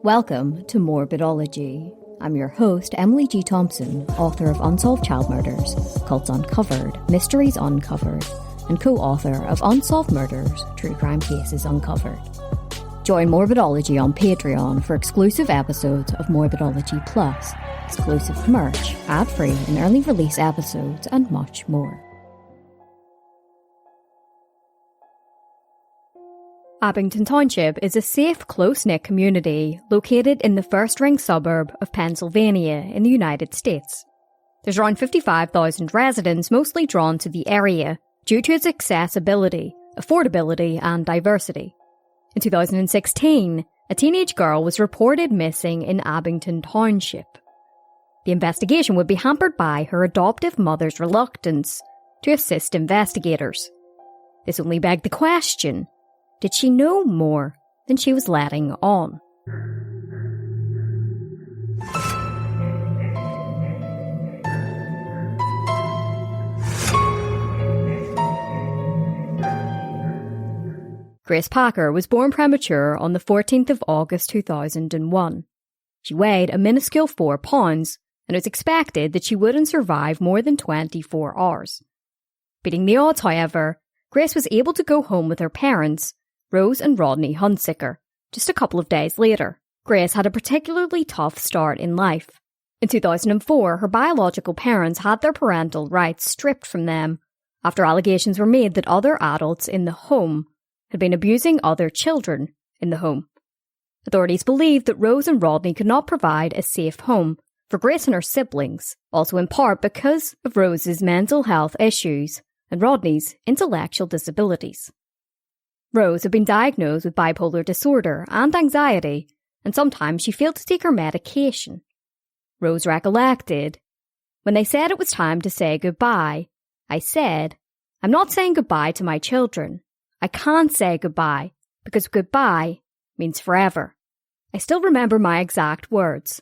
Welcome to Morbidology. I'm your host, Emily G. Thompson, author of Unsolved Child Murders, Cults Uncovered, Mysteries Uncovered, and co-author of Unsolved Murders, True Crime Cases Uncovered. Join Morbidology on Patreon for exclusive episodes of Morbidology Plus, exclusive merch, ad-free and early release episodes, and much more. Abington Township is a safe, close-knit community located in the first-ring suburb of Pennsylvania in the United States. There's around 55,000 residents, mostly drawn to the area due to its accessibility, affordability and diversity. In 2016, a teenage girl was reported missing in Abington Township. The investigation would be hampered by her adoptive mother's reluctance to assist investigators. This only begged the question, did she know more than she was letting on? Grace Packer was born premature on the 14th of August 2001. She weighed a minuscule 4 pounds, and it was expected that she wouldn't survive more than 24 hours. Beating the odds, however, Grace was able to go home with her parents, Rose and Rodney Hunsicker, just a couple of days later. Grace had a particularly tough start in life. In 2004, her biological parents had their parental rights stripped from them after allegations were made that other adults in the home had been abusing other children in the home. Authorities believed that Rose and Rodney could not provide a safe home for Grace and her siblings, also in part because of Rose's mental health issues and Rodney's intellectual disabilities. Rose had been diagnosed with bipolar disorder and anxiety, and sometimes she failed to take her medication. Rose recollected, "When they said it was time to say goodbye, I said, I'm not saying goodbye to my children. I can't say goodbye, because goodbye means forever. I still remember my exact words.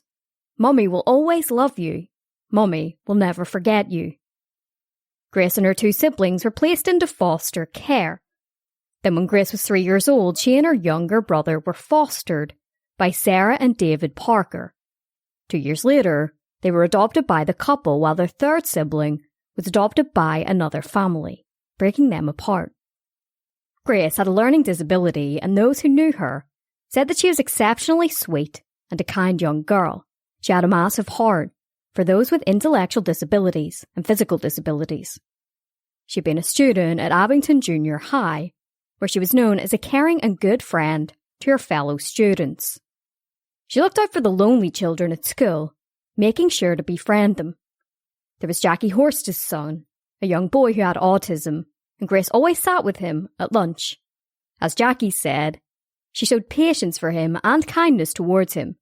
Mummy will always love you. Mummy will never forget you." Grace and her 2 siblings were placed into foster care. Then when Grace was 3 years old, she and her younger brother were fostered by Sarah and David Parker. 2 years later, they were adopted by the couple, while their 3rd sibling was adopted by another family, breaking them apart. Grace had a learning disability, and those who knew her said that she was exceptionally sweet and a kind young girl. She had a massive heart for those with intellectual disabilities and physical disabilities. She'd been a student at Abington Junior High, where she was known as a caring and good friend to her fellow students. She looked out for the lonely children at school, making sure to befriend them. There was Jackie Horst's son, a young boy who had autism, and Grace always sat with him at lunch. As Jackie said, she showed patience for him and kindness towards him.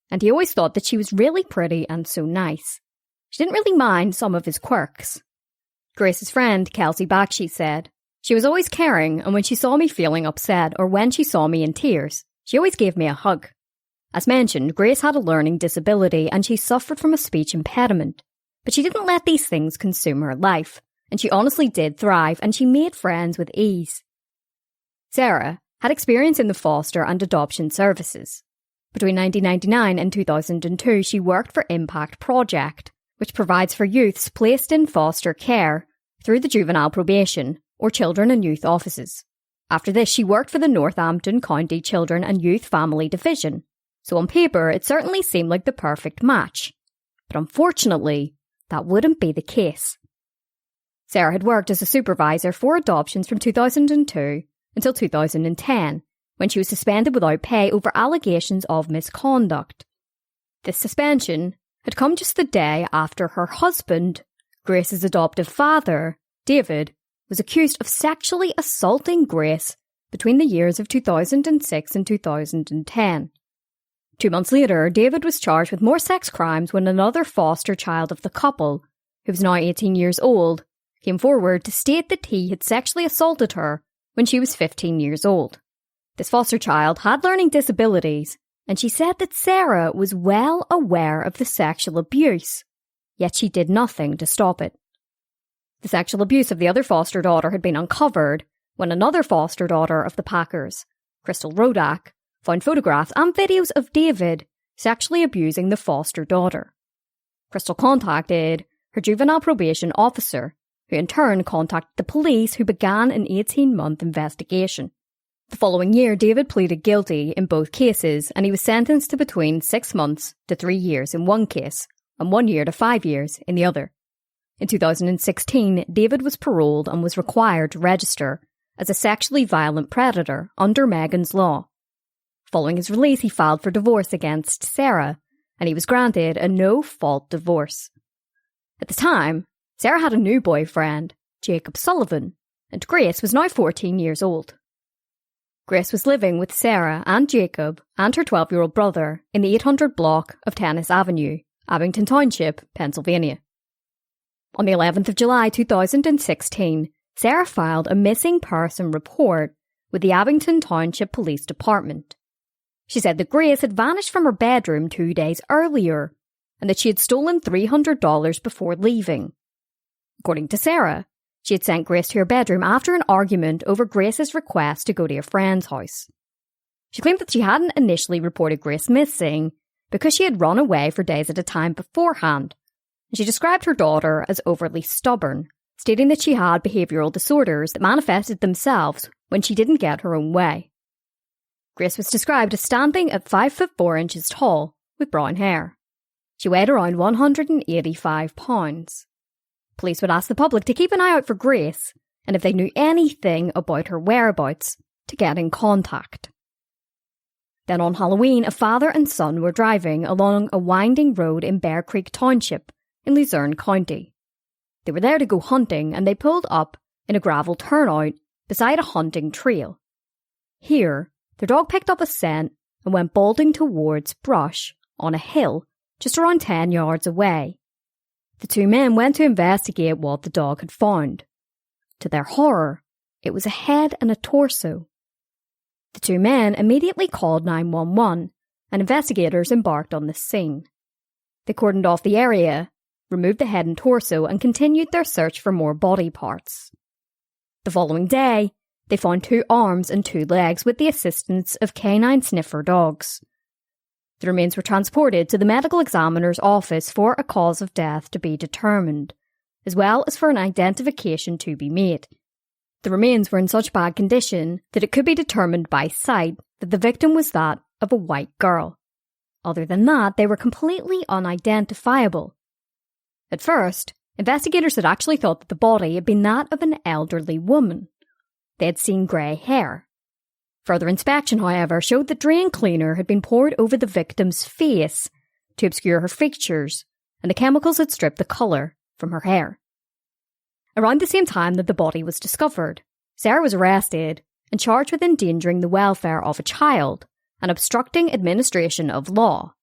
And he always thought that she was really pretty and so nice. She didn't really mind some of his quirks. Grace's friend, Kelsey Bakshi, said, "She was always caring, and when she saw me feeling upset or when she saw me in tears, she always gave me a hug." As mentioned, Grace had a learning disability and she suffered from a speech impediment. But she didn't let these things consume her life, and she honestly did thrive, and she made friends with ease. Sarah had experience in the foster and adoption services. Between 1999 and 2002, she worked for Impact Project, which provides for youths placed in foster care through the juvenile probation or children and youth offices. After this, she worked for the Northampton County Children and Youth Family Division. So on paper, it certainly seemed like the perfect match. But unfortunately, that wouldn't be the case. Sarah had worked as a supervisor for adoptions from 2002 until 2010, when she was suspended without pay over allegations of misconduct. This suspension had come just the day after her husband, Grace's adoptive father, David, was accused of sexually assaulting Grace between the years of 2006 and 2010. 2 months later, David was charged with more sex crimes when another foster child of the couple, who was now 18 years old, came forward to state that he had sexually assaulted her when she was 15 years old. This foster child had learning disabilities, and she said that Sarah was well aware of the sexual abuse, yet she did nothing to stop it. The sexual abuse of the other foster daughter had been uncovered when another foster daughter of the Packers, Crystal Rodak, found photographs and videos of David sexually abusing the foster daughter. Crystal contacted her juvenile probation officer, who in turn contacted the police, who began an 18-month investigation. The following year, David pleaded guilty in both cases, and he was sentenced to between 6 months to 3 years in one case and 1 year to 5 years in the other. In 2016, David was paroled and was required to register as a sexually violent predator under Megan's Law. Following his release, he filed for divorce against Sarah, and he was granted a no-fault divorce. At the time, Sarah had a new boyfriend, Jacob Sullivan, and Grace was now 14 years old. Grace was living with Sarah and Jacob and her 12-year-old brother in the 800 block of Tennis Avenue, Abington Township, Pennsylvania. On the 11th of July 2016, Sarah filed a missing person report with the Abington Township Police Department. She said that Grace had vanished from her bedroom 2 days earlier and that she had stolen $300 before leaving. According to Sarah, she had sent Grace to her bedroom after an argument over Grace's request to go to a friend's house. She claimed that she hadn't initially reported Grace missing because she had run away for days at a time beforehand. She described her daughter as overly stubborn, stating that she had behavioural disorders that manifested themselves when she didn't get her own way. Grace was described as standing at 5 foot 4 inches tall with brown hair. She weighed around 185 pounds. Police would ask the public to keep an eye out for Grace, and if they knew anything about her whereabouts, to get in contact. Then on Halloween, a father and son were driving along a winding road in Bear Creek Township in Luzerne County. They were there to go hunting, and they pulled up in a gravel turnout beside a hunting trail. Here, their dog picked up a scent and went bolting towards brush on a hill just around 10 yards away. The two men went to investigate what the dog had found. To their horror, it was a head and a torso. The two men immediately called 911, and investigators embarked on the scene. They cordoned off the area, removed the head and torso, and continued their search for more body parts. The following day, they found 2 arms and 2 legs with the assistance of canine sniffer dogs. The remains were transported to the medical examiner's office for a cause of death to be determined, as well as for an identification to be made. The remains were in such bad condition that it could be determined by sight that the victim was that of a white girl. Other than that, they were completely unidentifiable. At first, investigators had actually thought that the body had been that of an elderly woman. They had seen grey hair. Further inspection, however, showed that drain cleaner had been poured over the victim's face to obscure her features, and the chemicals had stripped the colour from her hair. Around the same time that the body was discovered, Sarah was arrested and charged with endangering the welfare of a child and obstructing administration of law.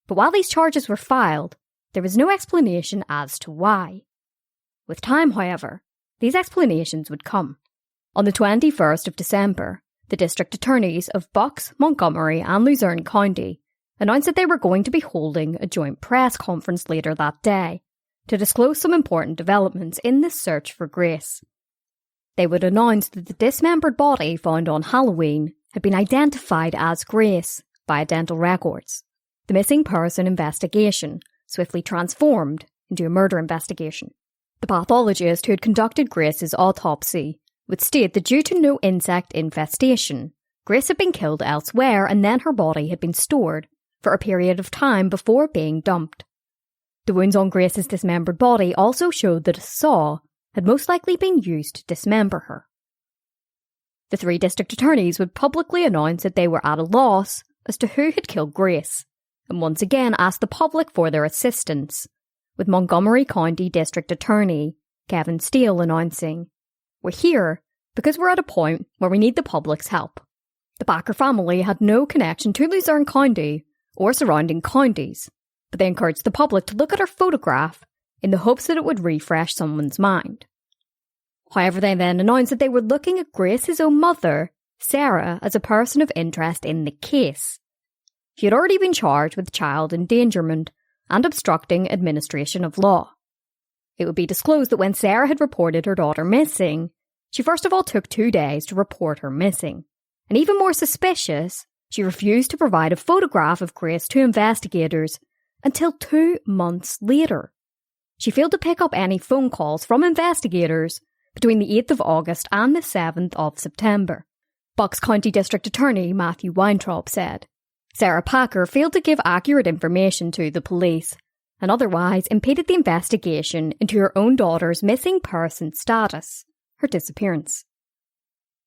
But while these charges were filed, there was no explanation as to why. With time, however, these explanations would come. On the 21st of December, the district attorneys of Bucks, Montgomery and Luzerne County announced that they were going to be holding a joint press conference later that day to disclose some important developments in the search for Grace. They would announce that the dismembered body found on Halloween had been identified as Grace via dental records. The missing person investigation swiftly transformed into a murder investigation. The pathologist who had conducted Grace's autopsy would state that due to no insect infestation, Grace had been killed elsewhere and then her body had been stored for a period of time before being dumped. The wounds on Grace's dismembered body also showed that a saw had most likely been used to dismember her. The 3 district attorneys would publicly announce that they were at a loss as to who had killed Grace, and once again asked the public for their assistance, with Montgomery County District Attorney Kevin Steele announcing, "We're here because we're at a point where we need the public's help." The Backer family had no connection to Luzerne County or surrounding counties, but they encouraged the public to look at her photograph in the hopes that it would refresh someone's mind. However, they then announced that they were looking at Grace's own mother, Sarah, as a person of interest in the case. She had already been charged with child endangerment and obstructing administration of law. It would be disclosed that when Sarah had reported her daughter missing, she first of all took 2 days to report her missing. And even more suspicious She refused to provide a photograph of Grace to investigators until 2 months later. She failed to pick up any phone calls from investigators between the 8th of August and the 7th of September. Bucks County District Attorney Matthew Weintraub said, Sarah Packer failed to give accurate information to the police and otherwise impeded the investigation into her own daughter's missing person status, her disappearance.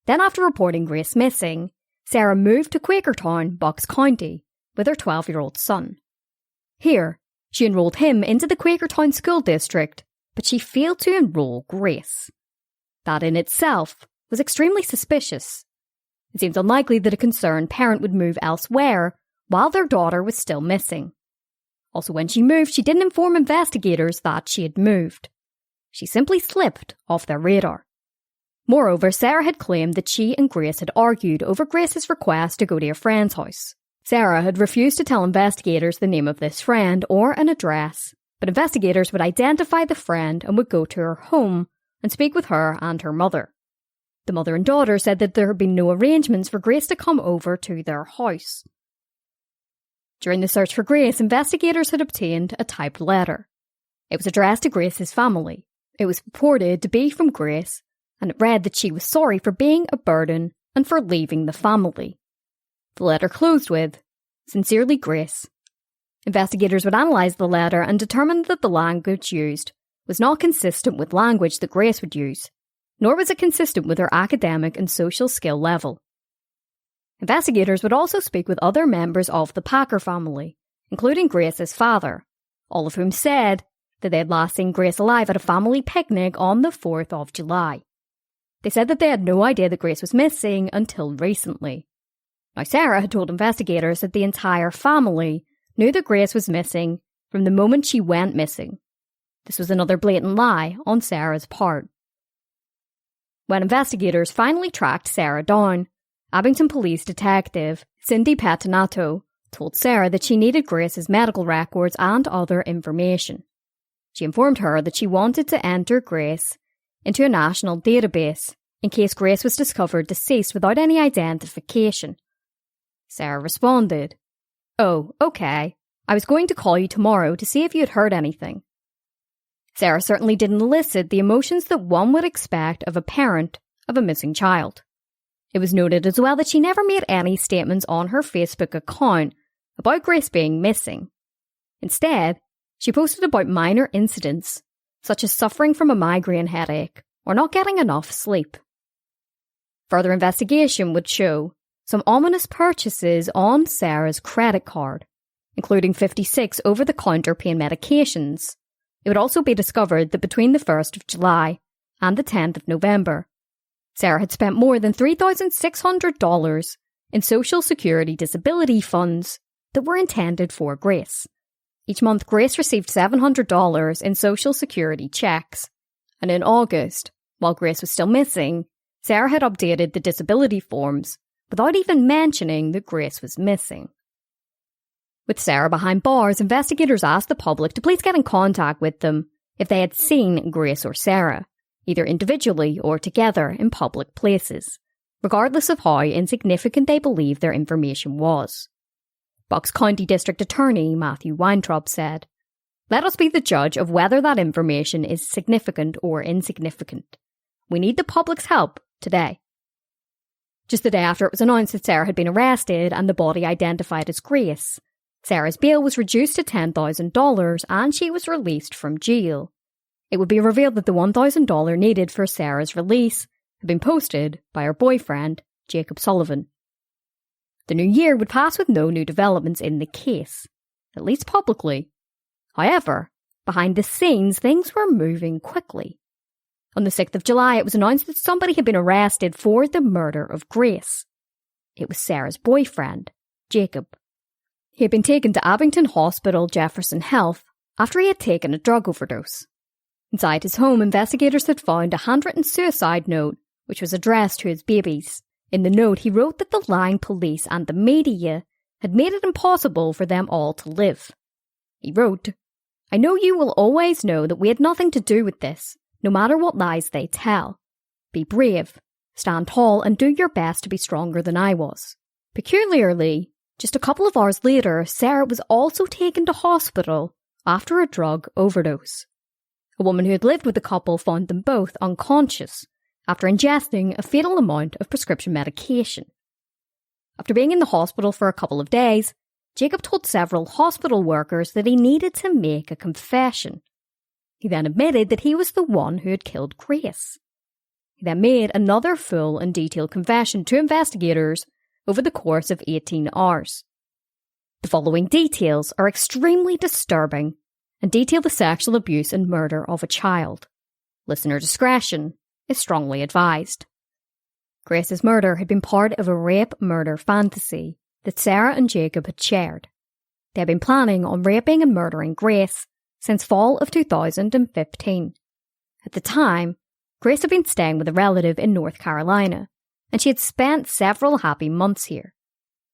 Then after reporting Grace missing, Sarah moved to Quakertown, Bucks County, with her 12-year-old son. Here, she enrolled him into the Quakertown School District, but she failed to enroll Grace. That in itself was extremely suspicious. It seems unlikely that a concerned parent would move elsewhere while their daughter was still missing. Also, when she moved, she didn't inform investigators that she had moved. She simply slipped off their radar. Moreover, Sarah had claimed that she and Grace had argued over Grace's request to go to a friend's house. Sarah had refused to tell investigators the name of this friend or an address, but investigators would identify the friend and would go to her home and speak with her and her mother. The mother and daughter said that there had been no arrangements for Grace to come over to their house. During the search for Grace, investigators had obtained a typed letter. It was addressed to Grace's family. It was purported to be from Grace, and it read that she was sorry for being a burden and for leaving the family. The letter closed with, "Sincerely, Grace." Investigators would analyse the letter and determine that the language used was not consistent with language that Grace would use, nor was it consistent with her academic and social skill level. Investigators would also speak with other members of the Packer family, including Grace's father, all of whom said that they had last seen Grace alive at a family picnic on the 4th of July. They said that they had no idea that Grace was missing until recently. Now, Sarah had told investigators that the entire family knew that Grace was missing from the moment she went missing. This was another blatant lie on Sarah's part. When investigators finally tracked Sarah down, Abington Police Detective Cindy Pettinato told Sarah that she needed Grace's medical records and other information. She informed her that she wanted to enter Grace into a national database in case Grace was discovered deceased without any identification. Sarah responded, "Oh, okay. I was going to call you tomorrow to see if you had heard anything." Sarah certainly didn't elicit the emotions that one would expect of a parent of a missing child. It was noted as well that she never made any statements on her Facebook account about Grace being missing. Instead, she posted about minor incidents, such as suffering from a migraine headache or not getting enough sleep. Further investigation would show some ominous purchases on Sarah's credit card, including 56 over-the-counter pain medications. It would also be discovered that between the 1st of July and the 10th of November, Sarah had spent more than $3,600 in Social Security disability funds that were intended for Grace. Each month, Grace received $700 in Social Security checks, and in August, while Grace was still missing, Sarah had updated the disability forms without even mentioning that Grace was missing. With Sarah behind bars, investigators asked the public to please get in contact with them if they had seen Grace or Sarah, either individually or together in public places, regardless of how insignificant they believed their information was. Bucks County District Attorney Matthew Weintraub said, "Let us be the judge of whether that information is significant or insignificant. We need the public's help today." Just the day after it was announced that Sarah had been arrested and the body identified as Grace, Sarah's bail was reduced to $10,000 and she was released from jail. It would be revealed that the $1,000 needed for Sarah's release had been posted by her boyfriend, Jacob Sullivan. The new year would pass with no new developments in the case, at least publicly. However, behind the scenes, things were moving quickly. On the 6th of July, it was announced that somebody had been arrested for the murder of Grace. It was Sarah's boyfriend, Jacob. He had been taken to Abington Hospital Jefferson Health after he had taken a drug overdose. Inside his home, investigators had found a handwritten suicide note which was addressed to his babies. In the note, he wrote that the lying police and the media had made it impossible for them all to live. He wrote, "I know you will always know that we had nothing to do with this, no matter what lies they tell. Be brave, stand tall, and do your best to be stronger than I was. Peculiarly, just a couple of hours later, Sarah was also taken to hospital after a drug overdose. A woman who had lived with the couple found them both unconscious after ingesting a fatal amount of prescription medication. After being in the hospital for a couple of days, Jacob told several hospital workers that he needed to make a confession. He then admitted that he was the one who had killed Grace. He then made another full and detailed confession to investigators over the course of 18 hours. The following details are extremely disturbing and detail the sexual abuse and murder of a child. Listener discretion is strongly advised. Grace's murder had been part of a rape-murder fantasy that Sarah and Jacob had shared. They had been planning on raping and murdering Grace since fall of 2015. At the time, Grace had been staying with a relative in North Carolina, and she had spent several happy months here.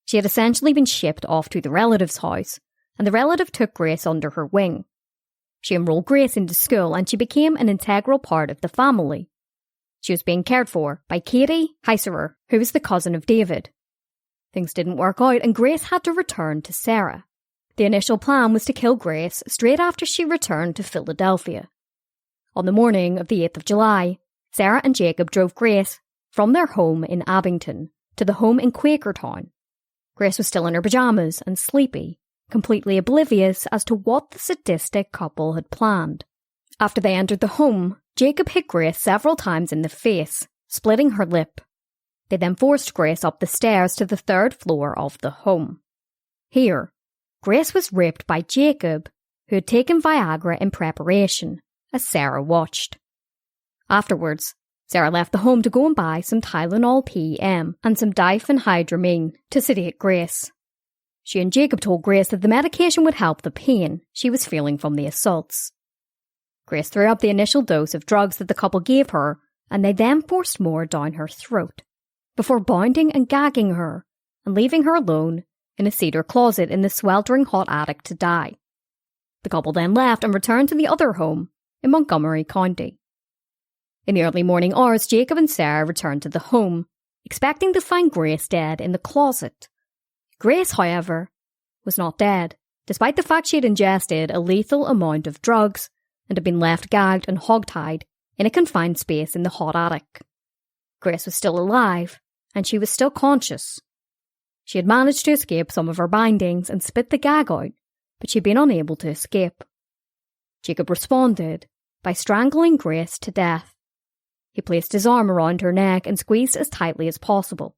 She had essentially been shipped off to the relative's house, and the relative took Grace under her wing. She enrolled Grace into school, and she became an integral part of the family. She was being cared for by Katie Heiserer, who was the cousin of David. Things didn't work out, and Grace had to return to Sarah. The initial plan was to kill Grace straight after she returned to Philadelphia. On the morning of the 8th of July, Sarah and Jacob drove Grace from their home in Abington to the home in Quakertown. Grace was still in her pajamas and sleepy, completely oblivious as to what the sadistic couple had planned. After they entered the home, Jacob hit Grace several times in the face, splitting her lip. They then forced Grace up the stairs to the 3rd floor of the home. Here, Grace was raped by Jacob, who had taken Viagra in preparation, as Sarah watched. Afterwards, Sarah left the home to go and buy some Tylenol PM and some diphenhydramine to sedate Grace. She and Jacob told Grace that the medication would help the pain she was feeling from the assaults. Grace threw up the initial dose of drugs that the couple gave her, and they then forced more down her throat, before bounding and gagging her and leaving her alone in a cedar closet in the sweltering hot attic to die. The couple then left and returned to the other home in Montgomery County. In the early morning hours, Jacob and Sarah returned to the home, expecting to find Grace dead in the closet. Grace, however, was not dead, despite the fact she had ingested a lethal amount of drugs and had been left gagged and hogtied in a confined space in the hot attic. Grace was still alive, and she was still conscious. She had managed to escape some of her bindings and spit the gag out, but she had been unable to escape. Jacob responded by strangling Grace to death. He placed his arm around her neck and squeezed as tightly as possible.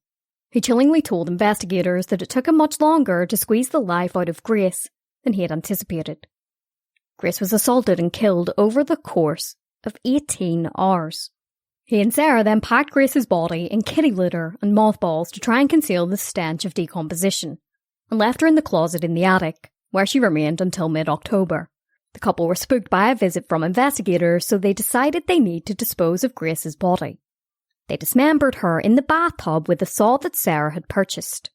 He chillingly told investigators that it took him much longer to squeeze the life out of Grace than he had anticipated. Grace was assaulted and killed over the course of 18 hours. He and Sarah then packed Grace's body in kitty litter and mothballs to try and conceal the stench of decomposition, and left her in the closet in the attic, where she remained until mid-October. The couple were spooked by a visit from investigators, so they decided they need to dispose of Grace's body. They dismembered her in the bathtub with a saw that Sarah had purchased.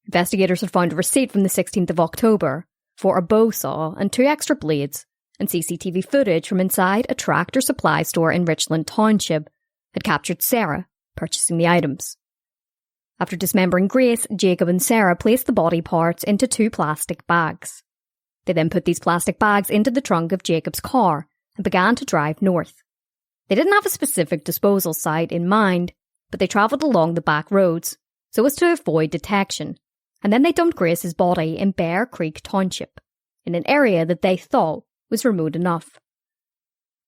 Investigators had found a receipt from the 16th of October for a bow saw and 2 extra blades, and CCTV footage from inside a Tractor Supply store in Richland Township had captured Sarah purchasing the items. After dismembering Grace, Jacob and Sarah placed the body parts into 2 plastic bags. They then put these plastic bags into the trunk of Jacob's car and began to drive north. They didn't have a specific disposal site in mind, but they travelled along the back roads so as to avoid detection, and then they dumped Grace's body in Bear Creek Township, in an area that they thought was remote enough.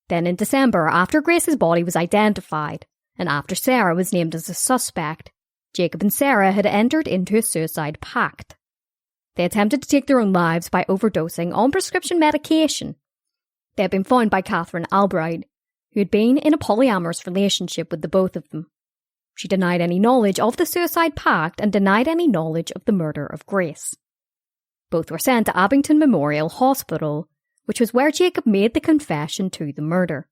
Then in December, after Grace's body was identified, and after Sarah was named as a suspect, Jacob and Sarah had entered into a suicide pact. They attempted to take their own lives by overdosing on prescription medication. They had been found by Catherine Albright, who had been in a polyamorous relationship with the both of them. She denied any knowledge of the suicide pact and denied any knowledge of the murder of Grace. Both were sent to Abington Memorial Hospital, which was where Jacob made the confession to the murder.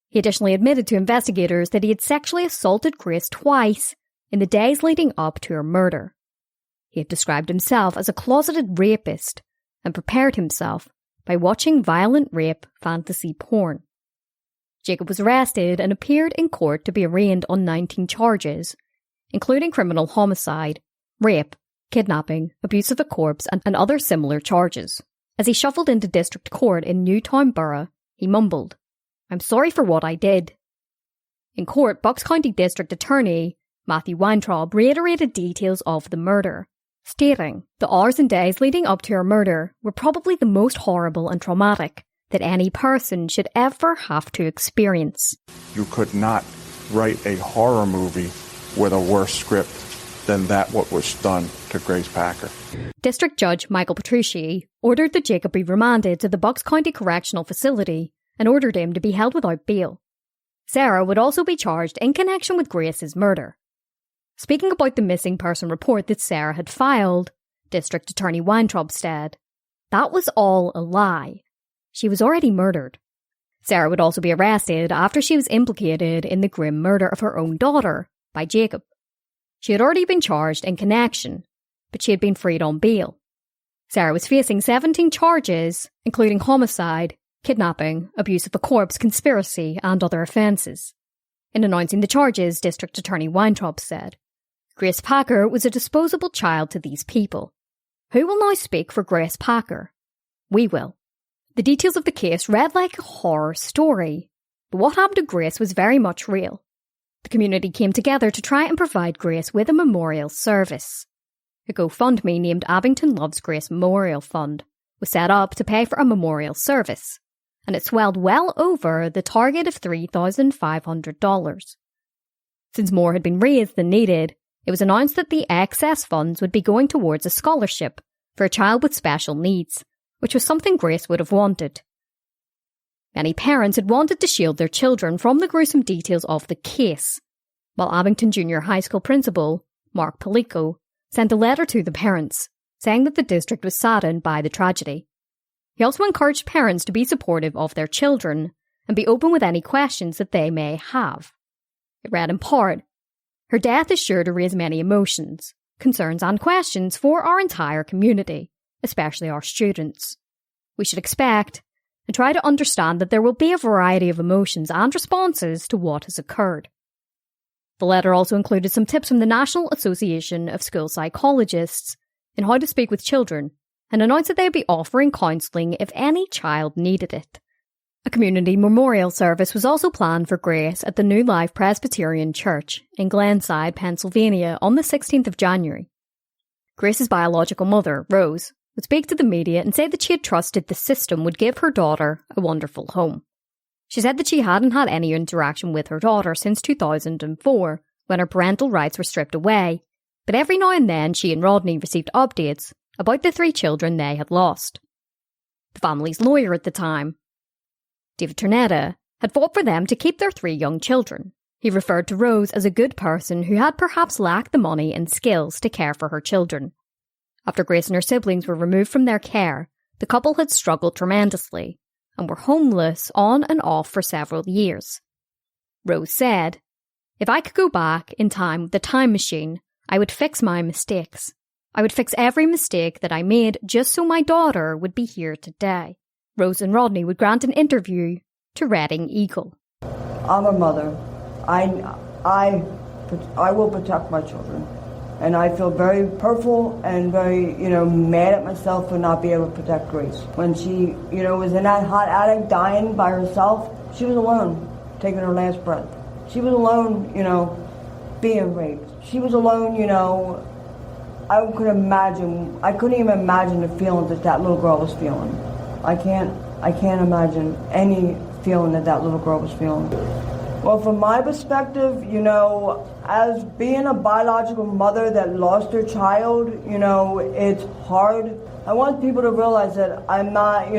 He additionally admitted to investigators that he had sexually assaulted Grace twice in the days leading up to her murder. He had described himself as a closeted rapist and prepared himself by watching violent rape fantasy porn. Jacob was arrested and appeared in court to be arraigned on 19 charges, including criminal homicide, rape, kidnapping, abuse of a corpse, and other similar charges. As he shuffled into district court in Newtown Borough, he mumbled, "I'm sorry for what I did." In court, Bucks County District Attorney Matthew Weintraub reiterated details of the murder, stating, "The hours and days leading up to her murder were probably the most horrible and traumatic that any person should ever have to experience." You could not write a horror movie with a worse script than that what was done to Grace Packer. District Judge Michael Petrucci ordered that Jacob be remanded to the Bucks County Correctional Facility and ordered him to be held without bail. Sarah would also be charged in connection with Grace's murder. Speaking about the missing person report that Sarah had filed, District Attorney Weintraub said, "That was all a lie. She was already murdered." Sarah would also be arrested after she was implicated in the grim murder of her own daughter by Jacob. She had already been charged in connection, but she had been freed on bail. Sarah was facing 17 charges, including homicide, kidnapping, abuse of a corpse, conspiracy, and other offences. In announcing the charges, District Attorney Weintraub said, "Grace Packer was a disposable child to these people. Who will now speak for Grace Packer? We will." The details of the case read like a horror story, but what happened to Grace was very much real. The community came together to try and provide Grace with a memorial service. A GoFundMe named Abington Loves Grace Memorial Fund was set up to pay for a memorial service, and it swelled well over the target of $3,500. Since more had been raised than needed, it was announced that the excess funds would be going towards a scholarship for a child with special needs, which was something Grace would have wanted. Many parents had wanted to shield their children from the gruesome details of the case, while Abington Junior High School principal, Mark Palico, sent a letter to the parents, saying that the district was saddened by the tragedy. He also encouraged parents to be supportive of their children and be open with any questions that they may have. It read in part, "Her death is sure to raise many emotions, concerns and questions for our entire community, especially our students. We should expect and try to understand that there will be a variety of emotions and responses to what has occurred." The letter also included some tips from the National Association of School Psychologists in how to speak with children, and announced that they would be offering counselling if any child needed it. A community memorial service was also planned for Grace at the New Life Presbyterian Church in Glenside, Pennsylvania on the 16th of January. Grace's biological mother, Rose, would speak to the media and say that she had trusted the system would give her daughter a wonderful home. She said that she hadn't had any interaction with her daughter since 2004, when her parental rights were stripped away, but every now and then she and Rodney received updates about the 3 children they had lost. The family's lawyer at the time, David Turnetta, had fought for them to keep their 3 young children. He referred to Rose as a good person who had perhaps lacked the money and skills to care for her children. After Grace and her siblings were removed from their care, the couple had struggled tremendously and were homeless on and off for several years. Rose said, "If I could go back in time with the time machine, I would fix my mistakes. I would fix every mistake that I made just so my daughter would be here today." Rose and Rodney would grant an interview to Reading Eagle. "I'm a mother. I will protect my children. And I feel very hurtful and very, mad at myself for not being able to protect Grace. When she, was in that hot attic dying by herself, she was alone, taking her last breath. She was alone, being raped. She was alone, I couldn't even imagine the feelings that little girl was feeling. I can't imagine any feeling that little girl was feeling. Well, from my perspective, as being a biological mother that lost her child, it's hard. I want people to realize that I'm not,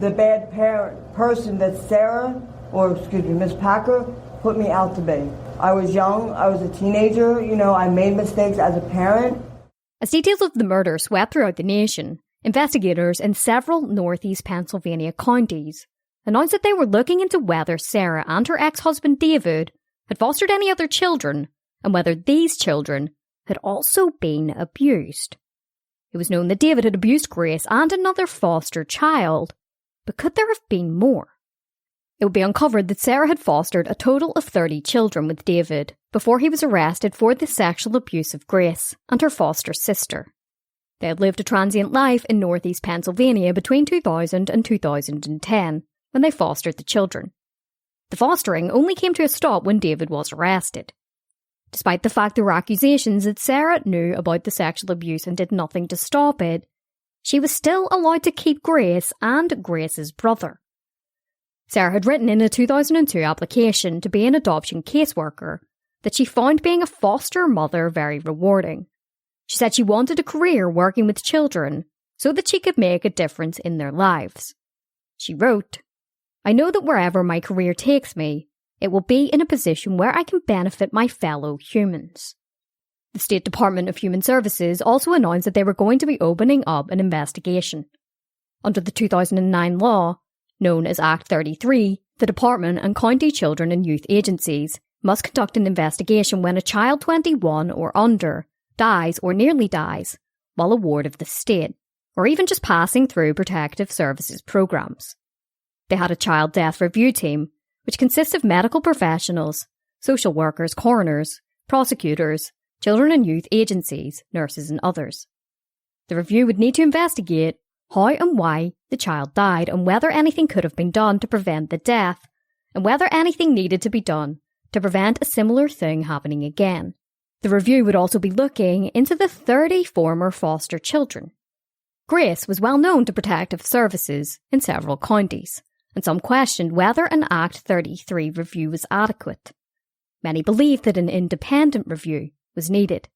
the bad person that Miss Packer put me out to be. I was young, I was a teenager, I made mistakes as a parent. As details of the murder swept throughout the nation, investigators in several northeast Pennsylvania counties announced that they were looking into whether Sarah and her ex-husband David had fostered any other children and whether these children had also been abused. It was known that David had abused Grace and another foster child, but could there have been more? It would be uncovered that Sarah had fostered a total of 30 children with David before he was arrested for the sexual abuse of Grace and her foster sister. They had lived a transient life in northeast Pennsylvania between 2000 and 2010 when they fostered the children. The fostering only came to a stop when David was arrested. Despite the fact there were accusations that Sarah knew about the sexual abuse and did nothing to stop it, she was still allowed to keep Grace and Grace's brother. Sarah had written in a 2002 application to be an adoption caseworker that she found being a foster mother very rewarding. She said she wanted a career working with children so that she could make a difference in their lives. She wrote, "I know that wherever my career takes me, it will be in a position where I can benefit my fellow humans." The State Department of Human Services also announced that they were going to be opening up an investigation. Under the 2009 law, known as Act 33, the Department and county children and youth agencies must conduct an investigation when a child 21 or under dies or nearly dies while a ward of the state, or even just passing through protective services programs. They had a child death review team, which consists of medical professionals, social workers, coroners, prosecutors, children and youth agencies, nurses and others. The review would need to investigate how and why the child died and whether anything could have been done to prevent the death, and whether anything needed to be done to prevent a similar thing happening again. The review would also be looking into the 30 former foster children. Grace was well known to protective services in several counties, and some questioned whether an Act 33 review was adequate. Many believed that an independent review was needed.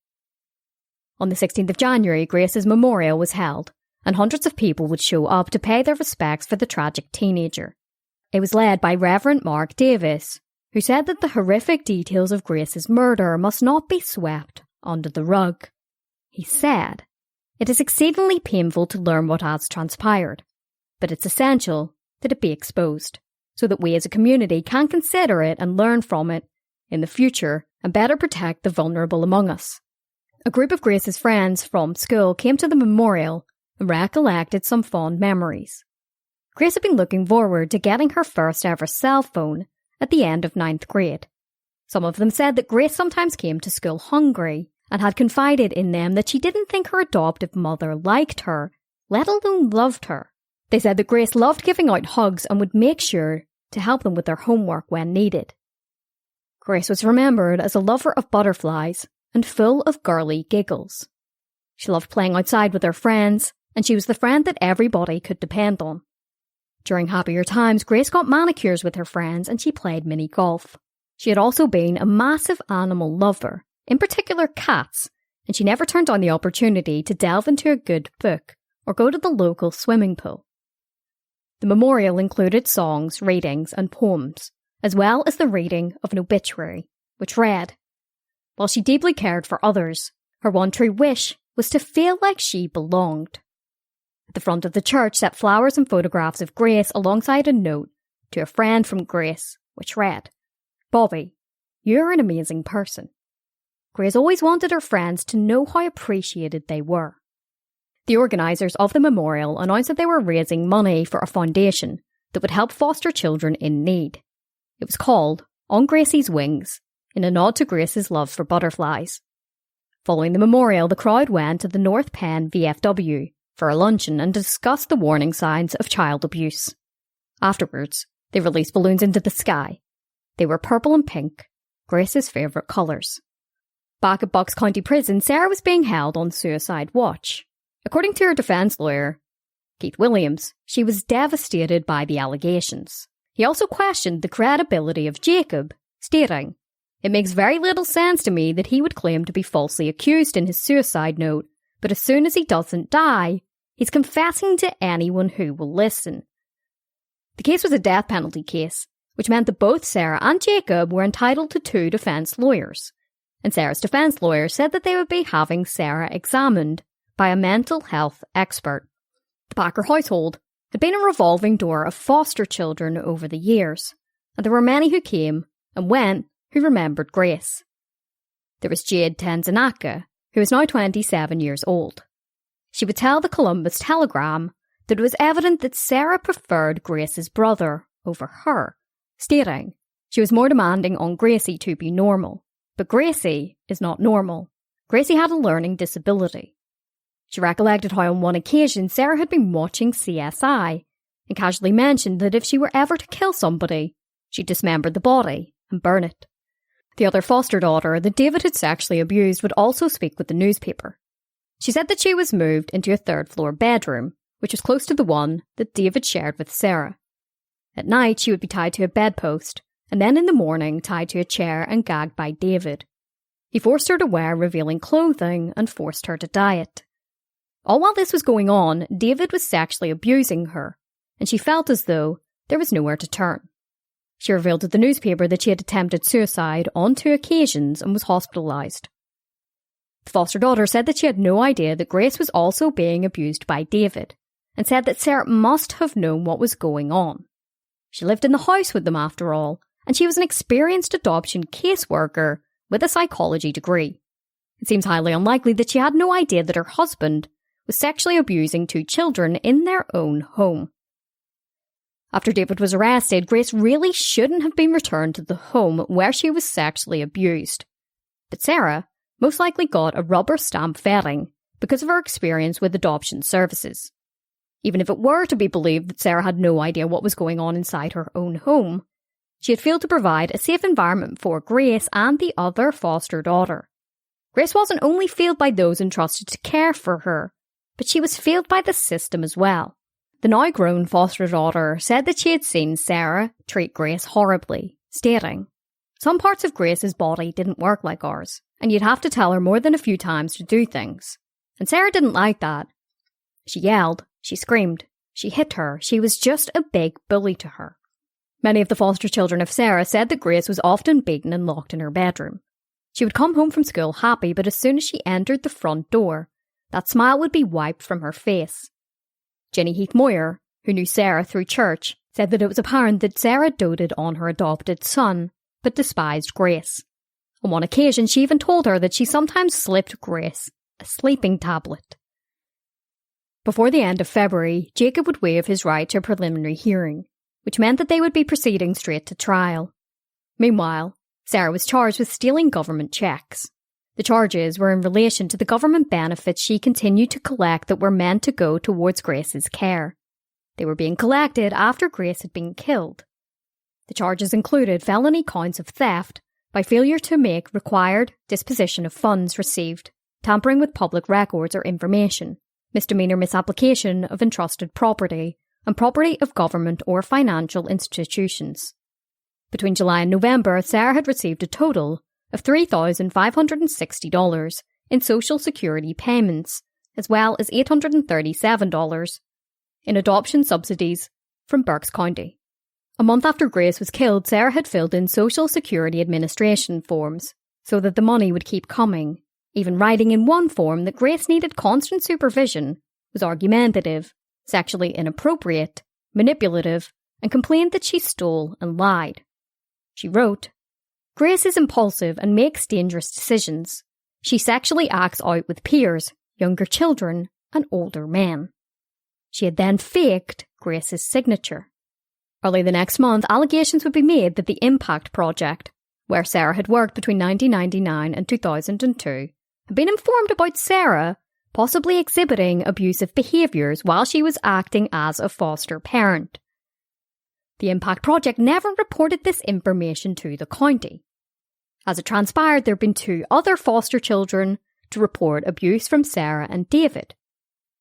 On the 16th of January, Grace's memorial was held, and hundreds of people would show up to pay their respects for the tragic teenager. It was led by Reverend Mark Davis, who said that the horrific details of Grace's murder must not be swept under the rug. He said, "It is exceedingly painful to learn what has transpired, but it's essential that it be exposed, so that we as a community can consider it and learn from it in the future and better protect the vulnerable among us." A group of Grace's friends from school came to the memorial and recollected some fond memories. Grace had been looking forward to getting her first ever cell phone at the end of 9th grade. Some of them said that Grace sometimes came to school hungry and had confided in them that she didn't think her adoptive mother liked her, let alone loved her. They said that Grace loved giving out hugs and would make sure to help them with their homework when needed. Grace was remembered as a lover of butterflies and full of girly giggles. She loved playing outside with her friends, and she was the friend that everybody could depend on. During happier times, Grace got manicures with her friends and she played mini golf. She had also been a massive animal lover, in particular cats, and she never turned down the opportunity to delve into a good book or go to the local swimming pool. The memorial included songs, readings, and poems, as well as the reading of an obituary, which read, "While she deeply cared for others, her one true wish was to feel like she belonged." At the front of the church sat flowers and photographs of Grace alongside a note to a friend from Grace, which read, "Bobby, you're an amazing person." Grace always wanted her friends to know how appreciated they were. The organisers of the memorial announced that they were raising money for a foundation that would help foster children in need. It was called On Gracie's Wings, in a nod to Grace's love for butterflies. Following the memorial, the crowd went to the North Penn VFW for a luncheon and discussed the warning signs of child abuse. Afterwards, they released balloons into the sky. They were purple and pink, Grace's favourite colours. Back at Bucks County Prison, Sarah was being held on suicide watch. According to her defence lawyer, Keith Williams, she was devastated by the allegations. He also questioned the credibility of Jacob, stating, "It makes very little sense to me that he would claim to be falsely accused in his suicide note, but as soon as he doesn't die, he's confessing to anyone who will listen." The case was a death penalty case, which meant that both Sarah and Jacob were entitled to 2 defence lawyers, and Sarah's defence lawyer said that they would be having Sarah examined by a mental health expert. The Packer household had been a revolving door of foster children over the years, and there were many who came and went who remembered Grace. There was Jade Tenzanaka, who is now 27 years old. She would tell the Columbus Telegram that it was evident that Sarah preferred Grace's brother over her, stating she was more demanding on Gracie to be normal. But Gracie is not normal. Gracie had a learning disability. She recollected how on one occasion Sarah had been watching CSI and casually mentioned that if she were ever to kill somebody, she'd dismember the body and burn it. The other foster daughter that David had sexually abused would also speak with the newspaper. She said that she was moved into a third-floor bedroom, which was close to the one that David shared with Sarah. At night, she would be tied to a bedpost, and then in the morning tied to a chair and gagged by David. He forced her to wear revealing clothing and forced her to diet. All while this was going on, David was sexually abusing her, and she felt as though there was nowhere to turn. She revealed to the newspaper that she had attempted suicide on 2 occasions and was hospitalised. The foster daughter said that she had no idea that Grace was also being abused by David, and said that Sarah must have known what was going on. She lived in the house with them after all, and she was an experienced adoption caseworker with a psychology degree. It seems highly unlikely that she had no idea that her husband was sexually abusing 2 children in their own home. After David was arrested, Grace really shouldn't have been returned to the home where she was sexually abused. But Sarah most likely got a rubber stamp vetting because of her experience with adoption services. Even if it were to be believed that Sarah had no idea what was going on inside her own home, she had failed to provide a safe environment for Grace and the other foster daughter. Grace wasn't only failed by those entrusted to care for her, but she was failed by the system as well. The now-grown foster daughter said that she had seen Sarah treat Grace horribly, stating, "Some parts of Grace's body didn't work like ours, and you'd have to tell her more than a few times to do things. And Sarah didn't like that. She yelled, she screamed, she hit her, she was just a big bully to her." Many of the foster children of Sarah said that Grace was often beaten and locked in her bedroom. She would come home from school happy, but as soon as she entered the front door, that smile would be wiped from her face. Jenny Heath Moyer, who knew Sarah through church, said that it was apparent that Sarah doted on her adopted son, but despised Grace. On one occasion, she even told her that she sometimes slipped Grace a sleeping tablet. Before the end of February, Jacob would waive his right to a preliminary hearing, which meant that they would be proceeding straight to trial. Meanwhile, Sarah was charged with stealing government checks. The charges were in relation to the government benefits she continued to collect that were meant to go towards Grace's care. They were being collected after Grace had been killed. The charges included felony counts of theft by failure to make required disposition of funds received, tampering with public records or information, misdemeanor misapplication of entrusted property, and property of government or financial institutions. Between July and November, Sarah had received a total of $3,560 in Social Security payments, as well as $837 in adoption subsidies from Berks County. A month after Grace was killed, Sarah had filled in Social Security Administration forms so that the money would keep coming, even writing in one form that Grace needed constant supervision, was argumentative, sexually inappropriate, manipulative, and complained that she stole and lied. She wrote, "Grace is impulsive and makes dangerous decisions. She sexually acts out with peers, younger children, and older men." She had then faked Grace's signature. Early the next month, allegations would be made that the Impact Project, where Sarah had worked between 1999 and 2002, had been informed about Sarah possibly exhibiting abusive behaviours while she was acting as a foster parent. The Impact Project never reported this information to the county. As it transpired, there had been 2 other foster children to report abuse from Sarah and David.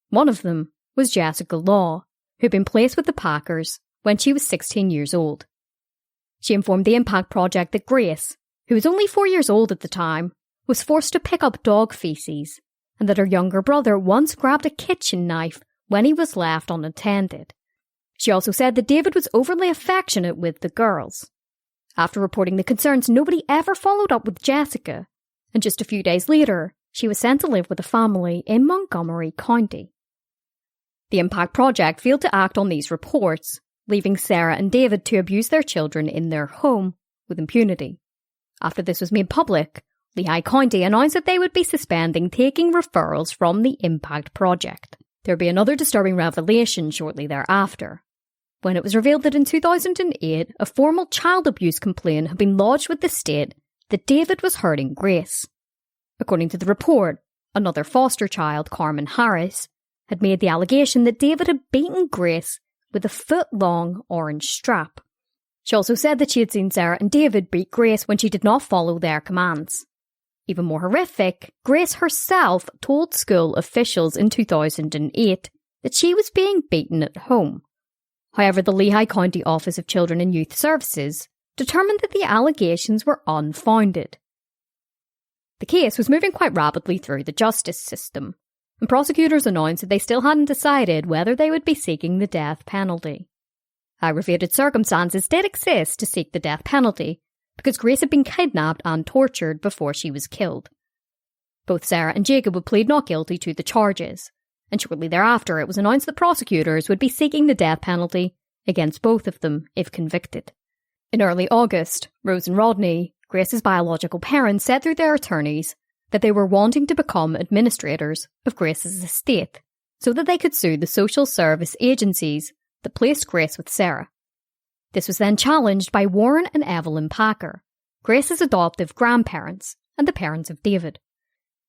One of them was Jessica Law, who had been placed with the Packers when she was 16 years old. She informed the Impact Project that Grace, who was only 4 years old at the time, was forced to pick up dog feces, and that her younger brother once grabbed a kitchen knife when he was left unattended. She also said that David was overly affectionate with the girls. After reporting the concerns, nobody ever followed up with Jessica, and just a few days later, she was sent to live with a family in Montgomery County. The Impact Project failed to act on these reports, leaving Sarah and David to abuse their children in their home with impunity. After this was made public, Lehigh County announced that they would be suspending taking referrals from the Impact Project. There would be another disturbing revelation shortly thereafter. when it was revealed that in 2008, a formal child abuse complaint had been lodged with the state that David was hurting Grace. According to the report, another foster child, Carmen Harris, had made the allegation that David had beaten Grace with a foot-long orange strap. She also said that she had seen Sarah and David beat Grace when she did not follow their commands. Even more horrific, Grace herself told school officials in 2008 that she was being beaten at home. However, the Lehigh County Office of Children and Youth Services determined that the allegations were unfounded. The case was moving quite rapidly through the justice system, and prosecutors announced that they still hadn't decided whether they would be seeking the death penalty. Aggravated circumstances did exist to seek the death penalty, because Grace had been kidnapped and tortured before she was killed. Both Sarah and Jacob would plead not guilty to the charges, and shortly thereafter it was announced that prosecutors would be seeking the death penalty against both of them if convicted. In early August, Rose and Rodney, Grace's biological parents, said through their attorneys that they were wanting to become administrators of Grace's estate so that they could sue the social service agencies that placed Grace with Sarah. This was then challenged by Warren and Evelyn Packer, Grace's adoptive grandparents and the parents of David.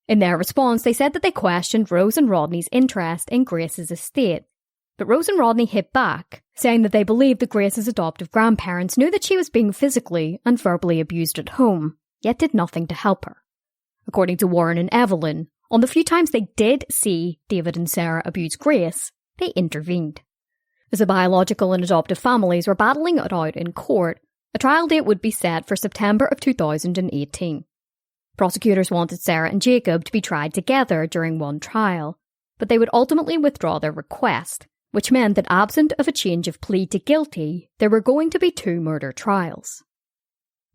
In their response, they said that they questioned Rose and Rodney's interest in Grace's estate, but Rose and Rodney hit back, saying that they believed that Grace's adoptive grandparents knew that she was being physically and verbally abused at home, yet did nothing to help her. According to Warren and Evelyn, on the few times they did see David and Sarah abuse Grace, they intervened. As the biological and adoptive families were battling it out in court, a trial date would be set for September of 2018. Prosecutors wanted Sarah and Jacob to be tried together during one trial, but they would ultimately withdraw their request, which meant that absent of a change of plea to guilty, there were going to be 2 murder trials.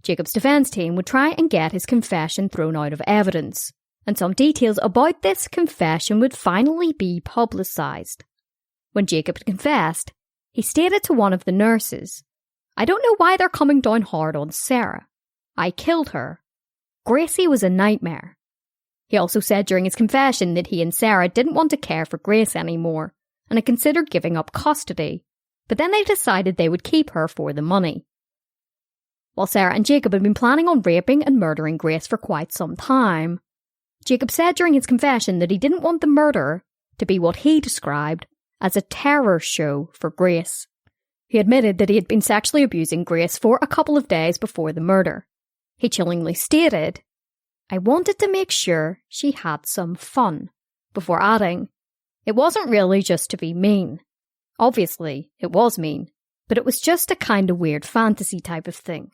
Jacob's defence team would try and get his confession thrown out of evidence, and some details about this confession would finally be publicised. When Jacob had confessed, he stated to one of the nurses, "I don't know why they're coming down hard on Sarah. I killed her. Gracie was a nightmare." He also said during his confession that he and Sarah didn't want to care for Grace anymore and had considered giving up custody, but then they decided they would keep her for the money. While Sarah and Jacob had been planning on raping and murdering Grace for quite some time, Jacob said during his confession that he didn't want the murder to be what he described as a terror show for Grace. He admitted that he had been sexually abusing Grace for a couple of days before the murder. He chillingly stated, "I wanted to make sure she had some fun," before adding, "It wasn't really just to be mean. Obviously, it was mean, but it was just a kind of weird fantasy type of thing."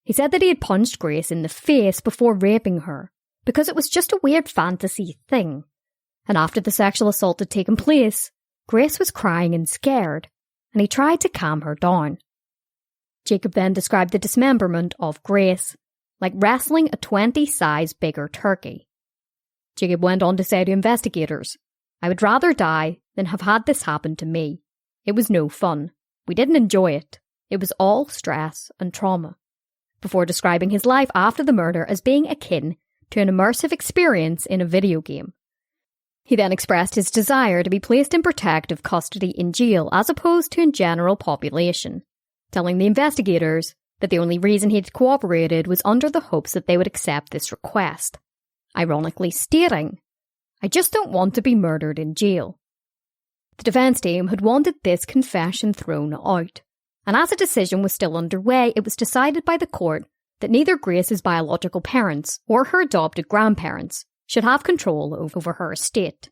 He said that he had punched Grace in the face before raping her, because it was just a weird fantasy thing. And after the sexual assault had taken place, Grace was crying and scared, and he tried to calm her down. Jacob then described the dismemberment of Grace like wrestling a 20-size bigger turkey. Jacob went on to say to investigators, "I would rather die than have had this happen to me. It was no fun. We didn't enjoy it. It was all stress and trauma," before describing his life after the murder as being akin to an immersive experience in a video game. He then expressed his desire to be placed in protective custody in jail as opposed to in general population, telling the investigators that the only reason he'd cooperated was under the hopes that they would accept this request, ironically stating, "I just don't want to be murdered in jail." The defence team had wanted this confession thrown out, and as a decision was still underway, it was decided by the court that neither Grace's biological parents or her adopted grandparents should have control over her estate.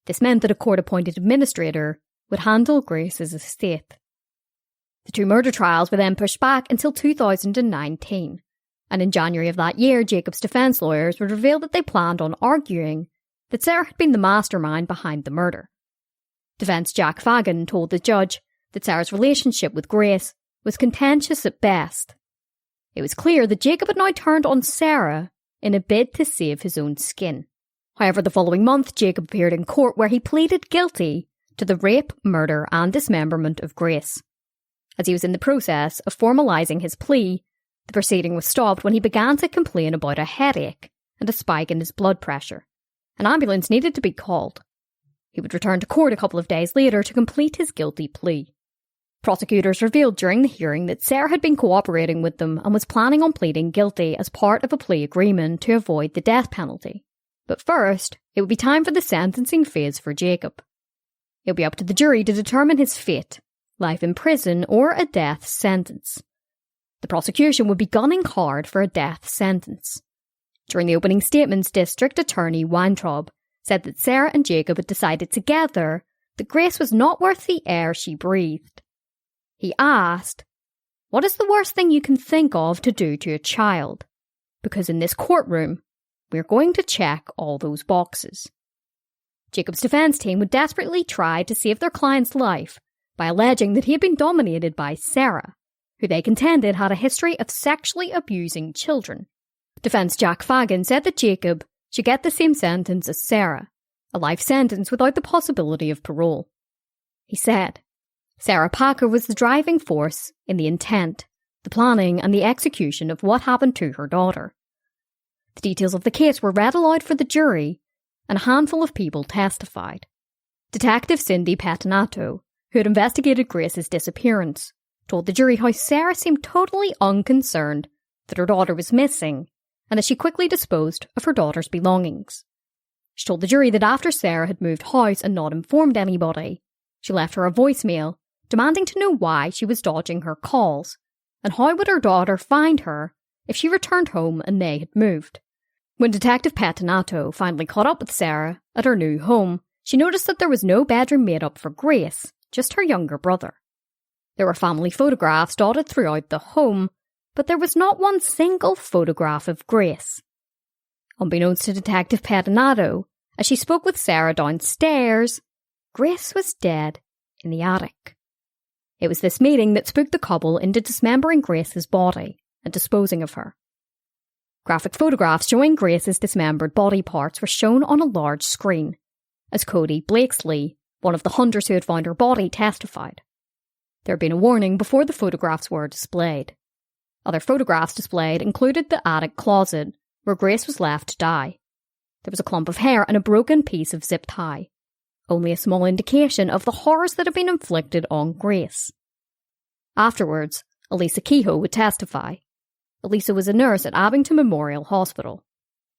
This meant that a court-appointed administrator would handle Grace's estate. The 2 murder trials were then pushed back until 2019, and in January of that year, Jacob's defence lawyers would reveal that they planned on arguing that Sarah had been the mastermind behind the murder. Defence Jack Fagan told the judge that Sarah's relationship with Grace was contentious at best. It was clear that Jacob had now turned on Sarah in a bid to save his own skin. However, the following month, Jacob appeared in court where he pleaded guilty to the rape, murder and dismemberment of Grace. As he was in the process of formalising his plea, the proceeding was stopped when he began to complain about a headache and a spike in his blood pressure. An ambulance needed to be called. He would return to court a couple of days later to complete his guilty plea. Prosecutors revealed during the hearing that Sarah had been cooperating with them and was planning on pleading guilty as part of a plea agreement to avoid the death penalty. But first, it would be time for the sentencing phase for Jacob. It would be up to the jury to determine his fate, life in prison or a death sentence. The prosecution would be gunning hard for a death sentence. During the opening statements, District Attorney Weintraub said that Sarah and Jacob had decided together that Grace was not worth the air she breathed. He asked, "What is the worst thing you can think of to do to a child? Because in this courtroom, we're going to check all those boxes." Jacob's defense team would desperately try to save their client's life by alleging that he had been dominated by Sarah, who they contended had a history of sexually abusing children. Defense Jack Fagan said that Jacob should get the same sentence as Sarah, a life sentence without the possibility of parole. He said, Sarah Packer was the driving force in the intent, the planning and the execution of what happened to her daughter. The details of the case were read aloud for the jury, and a handful of people testified. Detective Cindy Pettinato, who had investigated Grace's disappearance, told the jury how Sarah seemed totally unconcerned that her daughter was missing, and that she quickly disposed of her daughter's belongings. She told the jury that after Sarah had moved house and not informed anybody, she left her a voicemail demanding to know why she was dodging her calls, and how would her daughter find her if she returned home and they had moved. When Detective Pettinato finally caught up with Sarah at her new home, she noticed that there was no bedroom made up for Grace, just her younger brother. There were family photographs dotted throughout the home, but there was not one single photograph of Grace. Unbeknownst to Detective Pettinato, as she spoke with Sarah downstairs, Grace was dead in the attic. It was this meeting that spooked the couple into dismembering Grace's body and disposing of her. Graphic photographs showing Grace's dismembered body parts were shown on a large screen, as Cody Blakesley, one of the hunters who had found her body, testified. There had been a warning before the photographs were displayed. Other photographs displayed included the attic closet, where Grace was left to die. There was a clump of hair and a broken piece of zip tie, only a small indication of the horrors that had been inflicted on Grace. Afterwards, Elisa Kehoe would testify. Elisa was a nurse at Abington Memorial Hospital.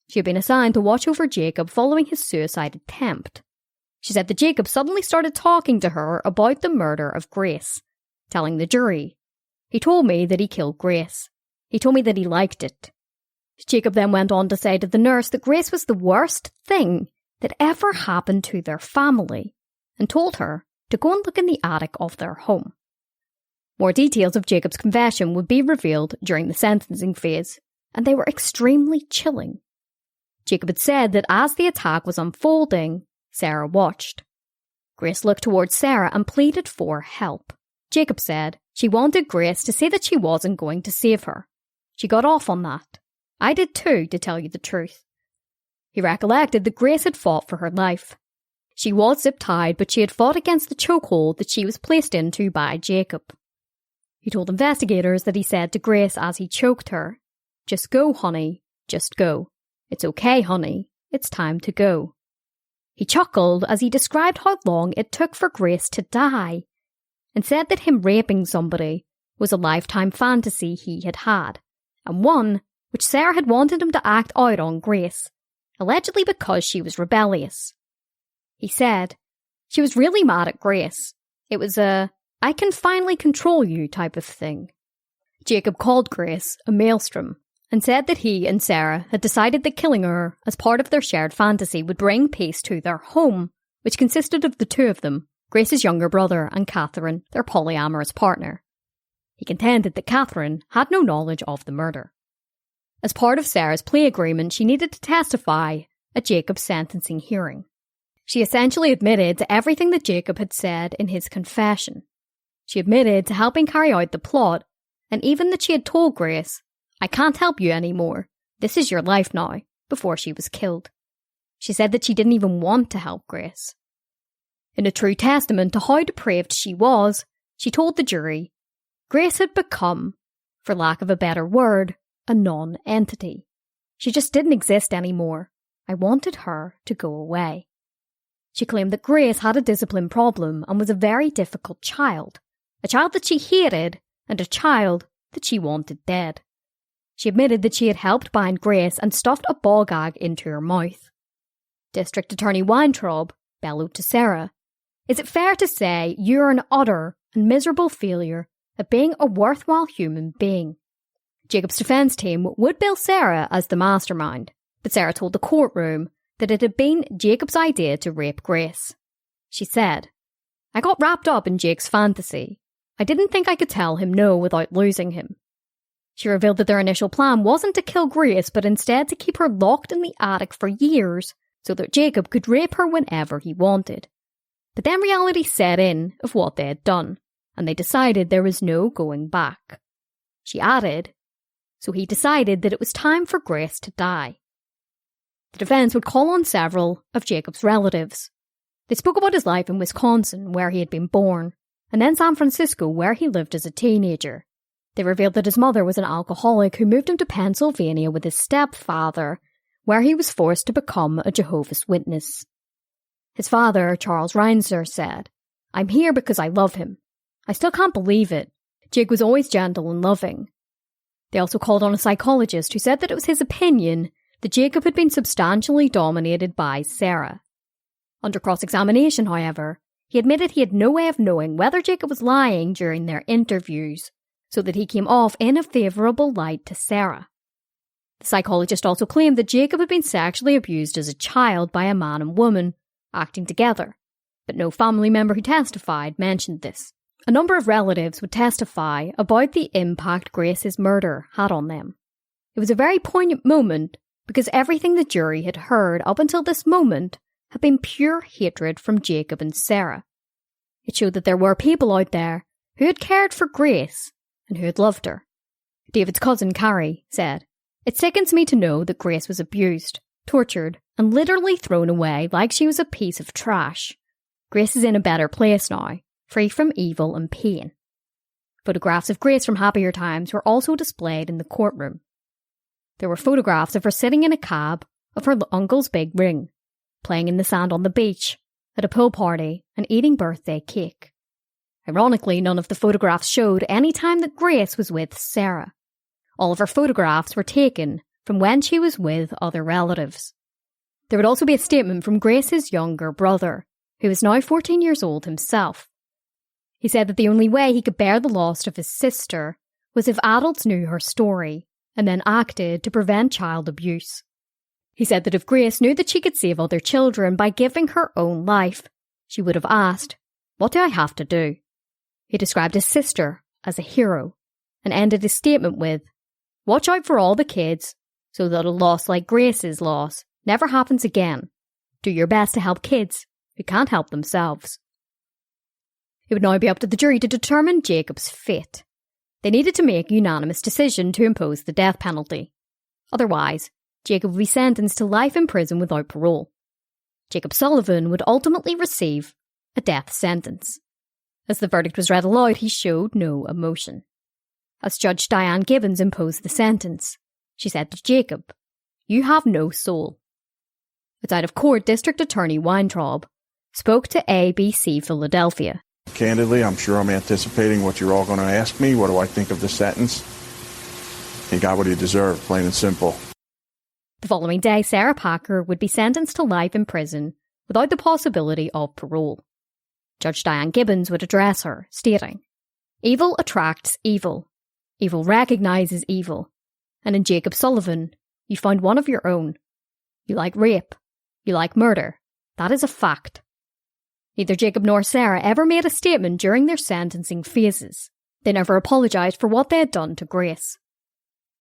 She had been assigned to watch over Jacob following his suicide attempt. She said that Jacob suddenly started talking to her about the murder of Grace, telling the jury, "He told me that he killed Grace. He told me that he liked it." Jacob then went on to say to the nurse that Grace was the worst thing that ever happened to their family, and told her to go and look in the attic of their home. More details of Jacob's confession would be revealed during the sentencing phase, and they were extremely chilling. Jacob had said that as the attack was unfolding, Sarah watched. Grace looked towards Sarah and pleaded for help. Jacob said she wanted Grace to say that she wasn't going to save her. She got off on that. I did too, to tell you the truth. He recollected that Grace had fought for her life. She was zip-tied, but she had fought against the chokehold that she was placed into by Jacob. He told investigators that he said to Grace as he choked her, "Just go, honey, just go. It's okay, honey, it's time to go." He chuckled as he described how long it took for Grace to die, and said that him raping somebody was a lifetime fantasy he had had, and one which Sarah had wanted him to act out on Grace, allegedly because she was rebellious. He said, "She was really mad at Grace. It was a, I can finally control you type of thing." Jacob called Grace a maelstrom, and said that he and Sarah had decided that killing her as part of their shared fantasy would bring peace to their home, which consisted of the two of them, Grace's younger brother and Catherine, their polyamorous partner. He contended that Catherine had no knowledge of the murder. As part of Sarah's plea agreement, she needed to testify at Jacob's sentencing hearing. She essentially admitted to everything that Jacob had said in his confession. She admitted to helping carry out the plot, and even that she had told Grace, "I can't help you anymore. This is your life now," before she was killed. She said that she didn't even want to help Grace. In a true testament to how depraved she was, she told the jury, Grace had become, for lack of a better word, a non-entity. She just didn't exist anymore. I wanted her to go away. She claimed that Grace had a discipline problem and was a very difficult child, a child that she hated, and a child that she wanted dead. She admitted that she had helped bind Grace and stuffed a ball gag into her mouth. District Attorney Weintraub bellowed to Sarah, "Is it fair to say you're an utter and miserable failure at being a worthwhile human being?" Jacob's defence team would bill Sarah as the mastermind, but Sarah told the courtroom that it had been Jacob's idea to rape Grace. She said, "I got wrapped up in Jake's fantasy. I didn't think I could tell him no without losing him." She revealed that their initial plan wasn't to kill Grace, but instead to keep her locked in the attic for years so that Jacob could rape her whenever he wanted. But then reality set in of what they had done, and they decided there was no going back. She added, "So he decided that it was time for Grace to die." The defense would call on several of Jacob's relatives. They spoke about his life in Wisconsin, where he had been born, and then San Francisco, where he lived as a teenager. They revealed that his mother was an alcoholic who moved him to Pennsylvania with his stepfather, where he was forced to become a Jehovah's Witness. His father, Charles Reinser, said, "I'm here because I love him. I still can't believe it. Jake was always gentle and loving." They also called on a psychologist who said that it was his opinion that Jacob had been substantially dominated by Sarah. Under cross-examination, however, he admitted he had no way of knowing whether Jacob was lying during their interviews, so that he came off in a favourable light to Sarah. The psychologist also claimed that Jacob had been sexually abused as a child by a man and woman, acting together, but no family member who testified mentioned this. A number of relatives would testify about the impact Grace's murder had on them. It was a very poignant moment because everything the jury had heard up until this moment had been pure hatred from Jacob and Sarah. It showed that there were people out there who had cared for Grace and who had loved her. David's cousin, Carrie, said, "It sickens me to know that Grace was abused, tortured, and literally thrown away like she was a piece of trash. Grace is in a better place now, free from evil and pain." Photographs of Grace from happier times were also displayed in the courtroom. There were photographs of her sitting in a cab, of her uncle's big ring, playing in the sand on the beach, at a pool party, and eating birthday cake. Ironically, none of the photographs showed any time that Grace was with Sarah. All of her photographs were taken from when she was with other relatives. There would also be a statement from Grace's younger brother, who is now 14 years old himself. He said that the only way he could bear the loss of his sister was if adults knew her story and then acted to prevent child abuse. He said that if Grace knew that she could save other children by giving her own life, she would have asked, "What do I have to do?" He described his sister as a hero and ended his statement with, "Watch out for all the kids so that a loss like Grace's loss never happens again. Do your best to help kids who can't help themselves." It would now be up to the jury to determine Jacob's fate. They needed to make a unanimous decision to impose the death penalty. Otherwise, Jacob would be sentenced to life in prison without parole. Jacob Sullivan would ultimately receive a death sentence. As the verdict was read aloud, he showed no emotion. As Judge Diane Gibbons imposed the sentence, she said to Jacob, "You have no soul." Outside of court, District Attorney Weintraub spoke to ABC Philadelphia. Candidly, I'm sure I'm anticipating what you're all going to ask me. What do I think of the sentence? He got what he deserved, plain and simple. The following day, Sarah Packer would be sentenced to life in prison without the possibility of parole. Judge Diane Gibbons would address her, stating, "Evil attracts evil. Evil recognizes evil. And in Jacob Sullivan, you found one of your own. You like rape. You like murder. That is a fact." Neither Jacob nor Sarah ever made a statement during their sentencing phases. They never apologised for what they had done to Grace.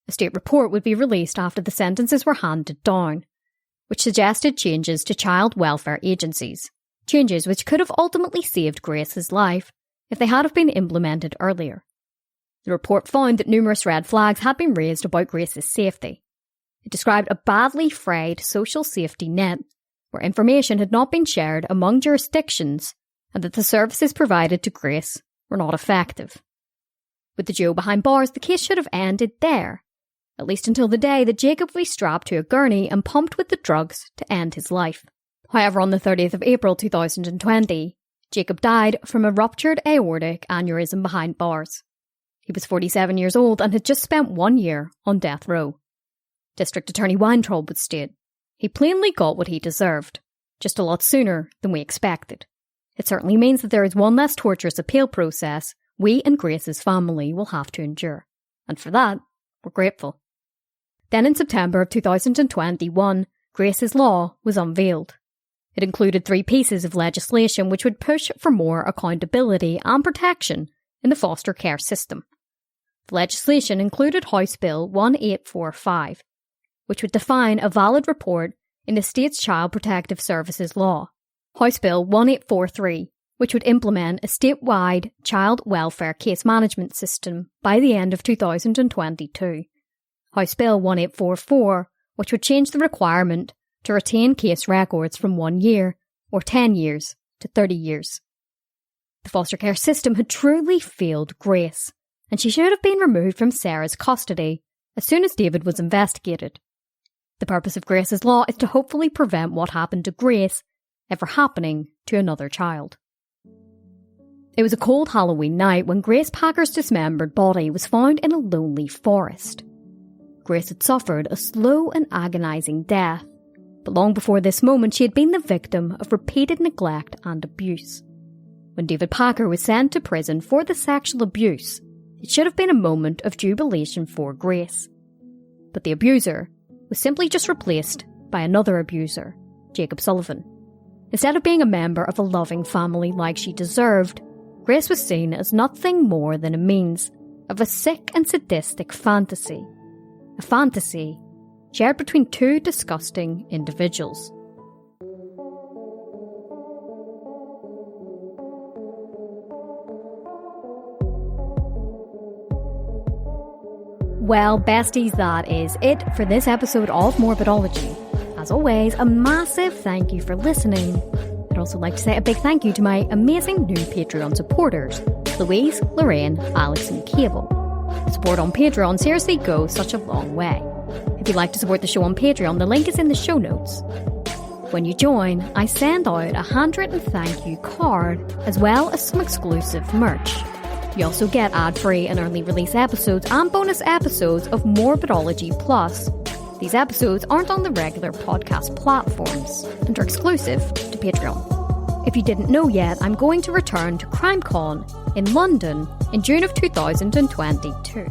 A state report would be released after the sentences were handed down, which suggested changes to child welfare agencies, changes which could have ultimately saved Grace's life if they had have been implemented earlier. The report found that numerous red flags had been raised about Grace's safety. It described a badly frayed social safety net where information had not been shared among jurisdictions and that the services provided to Grace were not effective. With the Joe behind bars, the case should have ended there, at least until the day that Jacob was strapped to a gurney and pumped with the drugs to end his life. However, on the 30th of April 2020, Jacob died from a ruptured aortic aneurysm behind bars. He was 47 years old and had just spent 1 year on death row. District Attorney Weintraub would state, "He plainly got what he deserved, just a lot sooner than we expected. It certainly means that there is one less torturous appeal process we and Grace's family will have to endure. And for that, we're grateful." Then in September of 2021, Grace's Law was unveiled. It included 3 pieces of legislation which would push for more accountability and protection in the foster care system. The legislation included House Bill 1845, which would define a valid report in the state's Child Protective Services law. House Bill 1843, which would implement a statewide child welfare case management system by the end of 2022. House Bill 1844, which would change the requirement to retain case records from 1 year or 10 years to 30 years. The foster care system had truly failed Grace, and she should have been removed from Sarah's custody as soon as David was investigated. The purpose of Grace's Law is to hopefully prevent what happened to Grace ever happening to another child. It was a cold Halloween night when Grace Packer's dismembered body was found in a lonely forest. Grace had suffered a slow and agonising death, but long before this moment she had been the victim of repeated neglect and abuse. When David Packer was sent to prison for the sexual abuse, it should have been a moment of jubilation for Grace. But the abuser was simply just replaced by another abuser, Jacob Sullivan. Instead of being a member of a loving family like she deserved, Grace was seen as nothing more than a means of a sick and sadistic fantasy. A fantasy shared between 2 disgusting individuals. Well, besties, that is it for this episode of Morbidology. As always, a massive thank you for listening. I'd also like to say a big thank you to my amazing new Patreon supporters, Louise, Lorraine, Alex and Cable. The support on Patreon seriously goes such a long way. If you'd like to support the show on Patreon, the link is in the show notes. When you join, I send out a handwritten thank you card, as well as some exclusive merch. You also get ad-free and early release episodes and bonus episodes of Morbidology Plus. These episodes aren't on the regular podcast platforms and are exclusive to Patreon. If you didn't know yet, I'm going to return to CrimeCon in London in June of 2022.